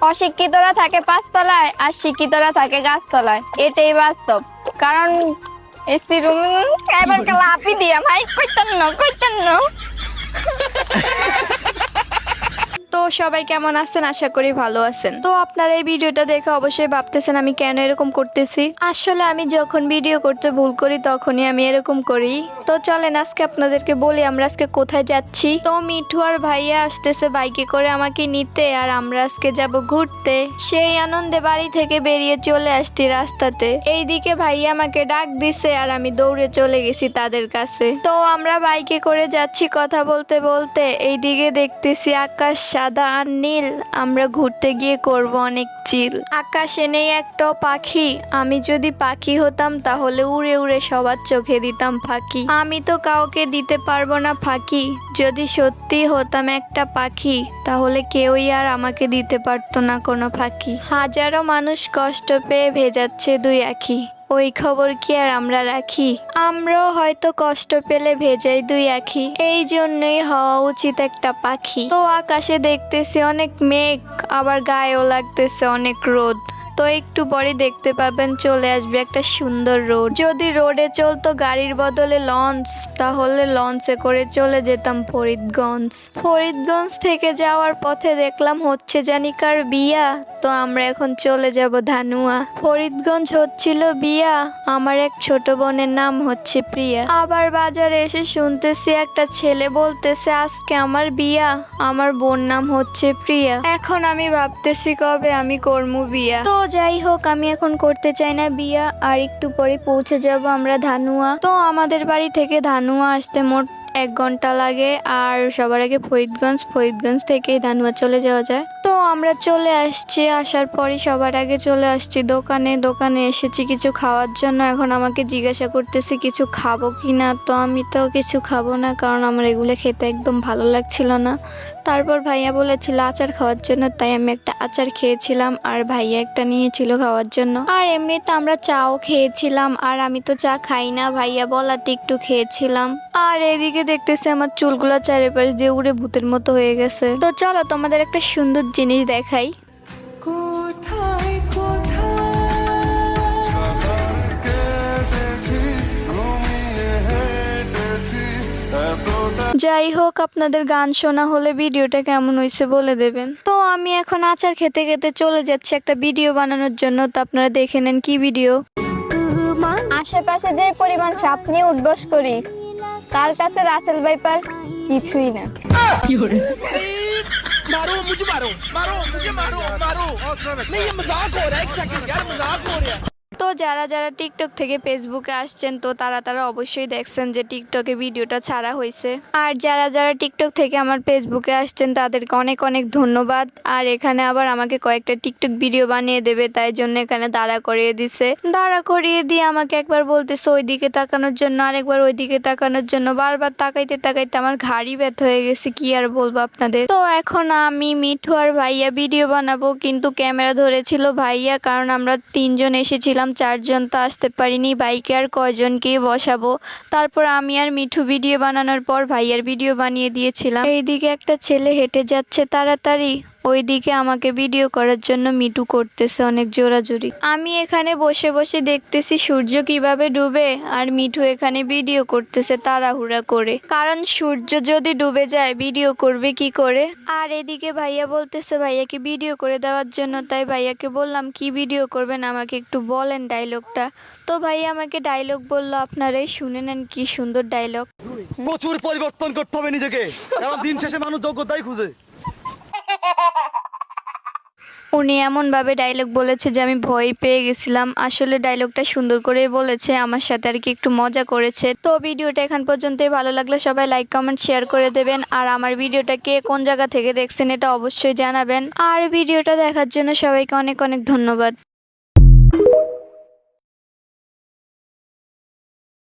অশিক্ষিতরা থাকে পাঁচতলায় আর শিক্ষিতরা থাকে গাছতলায়, এটাই বাস্তব। কারণ এবার লাফি দিয়া ভাই কইতেন না। তো সবাই কেমন আছেন? আশা করি ভালো আছেন। তো আপনারা এই ভিডিওটা দেখে অবশ্যই ভাবতেছেন আমি কেন এরকম করতেছি। আসলে আমি যখন ভিডিও করতে ভুল করি তখনই আমি এরকম করি। তো চলেন আজকে আপনাদেরকে বলি আমরা আজকে কোথায় যাচ্ছি। তো মিঠু আর ভাইয়া আসতেছে বাইকে করে আমাকে নিতে, আর আমরা আজকে যাব ঘুরতে। সেই আনন্দে বাড়ি থেকে বেরিয়ে চলে আসছি রাস্তাতে। এইদিকে ভাইয়া আমাকে ডাক দিছে আর আমি দৌড়ে চলে গেছি তাদের কাছে। তো আমরা বাইকে করে যাচ্ছি কথা বলতে বলতে। এইদিকে দেখতেছি আকাশ সাদা আর নীল, আমরা ঘুরতে গিয়ে করব অনেক চিল। আকাশে নেই একটা পাখি, আমি যদি পাখি হতাম তাহলে উড়ে উড়ে সবার চোখে দিতাম ফাঁকি। আমি তো কাউকে দিতে পারবো না ফাঁকি, যদি সত্যি হতাম একটা পাখি তাহলে কেউই আর আমাকে দিতে পারতো না কোনো ফাঁকি। হাজারো মানুষ কষ্ট পেয়ে ভেজাচ্ছে দুই আঁখি, ওই খবর কি আর আমরা রাখি? আমরাও হয়তো কষ্ট পেলে ভেজাই দুই আঁখি, এই জন্যই হওয়া উচিত একটা পাখি। তো আকাশে দেখতেছি অনেক মেঘ, আবার গায়েও লাগতেছে অনেক রোদ। তো একটু পরে দেখতে পাবেন চলে আসবে একটা সুন্দর রোড। যদি রোডে চলতো গাড়ির বদলে লঞ্চ, তাহলে লঞ্চে করে চলে যেতাম ফরিদগঞ্জ। ফরিদগঞ্জ থেকে যাওয়ার পথে দেখলাম হচ্ছে জানিকার বিয়া, তো আমরা এখন চলে যাব ধানুয়া। ফরিদগঞ্জ হচ্ছিল বিয়া, আমার এক ছোট বোনের নাম হচ্ছে প্রিয়া। আবার বাজারে এসে শুনতেছি একটা ছেলে বলতেছে আজকে আমার বিয়া, আমার বোন নাম হচ্ছে প্রিয়া। এখন আমি ভাবতেছি কবে আমি করমু বিয়া। তো যাই হোক, আমি এখন করতে চাই না বিয়া, আর একটু পরে পৌঁছে যাব আমরা ধানুয়া। তো আমাদের বাড়ি থেকে ধানুয়া আসতে মোট 1 ঘন্টা লাগে, আর সবার আগে ফরিদগঞ্জ থেকেই ধানুয়া চলে যাওয়া যায়। তো আমরা চলে আসছি, আসার পরই সবার আগে চলে আসছি দোকানে এসেছি কিছু খাওয়ার জন্য। এখন আমাকে জিজ্ঞাসা করতেছে কিছু খাবো কিনা, তো আমি তো কিছু খাবো না, কারণ আমার এগুলো খেতে একদম ভালো লাগছিল না। তারপর ভাইয়া বলেছিল আচার খাওয়ার জন্য, তাই আমি একটা আচার খেয়েছিলাম আর ভাইয়া একটা নিয়েছিল খাওয়ার জন্য। আর এমনিতে আমরা চাও খেয়েছিলাম, আর আমি তো চা খাই না, ভাইয়া বলাতে একটু খেয়েছিলাম। আর এদিকে দেখতেছি আমার চুলগুলো চারিপাশ দিয়ে উড়ে ভূতের মতো হয়ে গেছে। তো চলো তোমাদের একটা সুন্দর জিনিস দেখাই। যাই হোক, আপনাদের গান শোনা হলে ভিডিওটা কেমন হয়েছে বলে দেবেন। তো আমি এখন আচার খেতে খেতে চলে যাচ্ছি একটা ভিডিও বানানোর জন্য, তো আপনারা দেখে নেন কি ভিডিও। আশেপাশে যে পরিমাণ সাপ নিয়ে উঠবস করি, তার কাছে রাসেল ভাইপার কিছুই না। मारो मुझे मारो नहीं ये मजाक हो रहा है, एक सेकंड यार मजाक हो रहा है। তো যারা যারা টিকটক থেকে ফেসবুকে আসছেন, তো তারা অবশ্যই দেখছেন যে টিকটকে ভিডিওটা ছাড়া হয়েছে। আর যারা যারা টিকটক থেকে আমার ফেসবুকে আসছেন তাদেরকে অনেক অনেক ধন্যবাদ। আর এখানে আবার আমাকে কয়েকটা টিকটক ভিডিও বানিয়ে দেবে, তাই জন্য এখানে দাঁড়া করিয়ে দিছে। দাঁড়া করিয়ে দিয়ে আমাকে একবার বলতেছে ওইদিকে তাকানোর জন্য, আরেকবার ওইদিকে তাকানোর জন্য। বারবার তাকাইতে তাকাইতে আমার ঘাড়ি ব্যথা হয়ে গেছে, কি আর বলবো আপনাদের। তো এখন আমি মিঠু আর ভাইয়া ভিডিও বানাবো, কিন্তু ক্যামেরা ধরেছিল ভাইয়া, কারণ আমরা 3 জন এসেছিলাম, 4 জন তো আসতে পারিনি। বাইকে আর কয়জনকে বসাবো। তারপর আমি আর মিঠু ভিডিও বানানোর পর ভাইয়ার ভিডিও বানিয়ে দিয়েছিলাম। এইদিকে একটা ছেলে হেঁটে যাচ্ছে তাড়াতাড়ি, ওইদিকে আমাকে ভিডিও করার জন্য মিঠু করতেছে অনেক জোরাজুরি। আমি এখানে বসে বসে দেখতেছি সূর্য কিভাবে ডুবে, আর মিঠু এখানে ভিডিও করতেছে তাড়াহুড়া করে, কারণ সূর্য যদি ডুবে যায় ভিডিও করবে কি করে। আর এদিকে ভাইয়া বলতেছে ভাইয়াকে ভিডিও করে দেওয়ার জন্য, তাই ভাইয়াকে বললাম কি ভিডিও করবেন আমাকে একটু বলেন ডায়লগটা। তো ভাইয়া আমাকে ডায়লগ বললো, আপনারাই শুনে নেন কি সুন্দর ডায়লগ। প্রচুর পরিবর্তন করতে হবে নিজেকে, কারণ দিন শেষে মানুষ যোগ্যতাই খুঁজে। উনি এমনভাবে ডায়লগ বলেছে যে আমি ভয় পেয়ে গেছিলাম। আসলে ডায়লগটা সুন্দর করে বলেছে, আমার সাথে আর কি একটু মজা করেছে। তো ভিডিওটা এখান পর্যন্তই, ভালো লাগলে সবাই লাইক কমেন্ট শেয়ার করে দেবেন। আর আমার ভিডিওটা কে কোন জায়গা থেকে দেখছেন এটা অবশ্যই জানাবেন। আর ভিডিওটা দেখার জন্য সবাইকে অনেক অনেক ধন্যবাদ।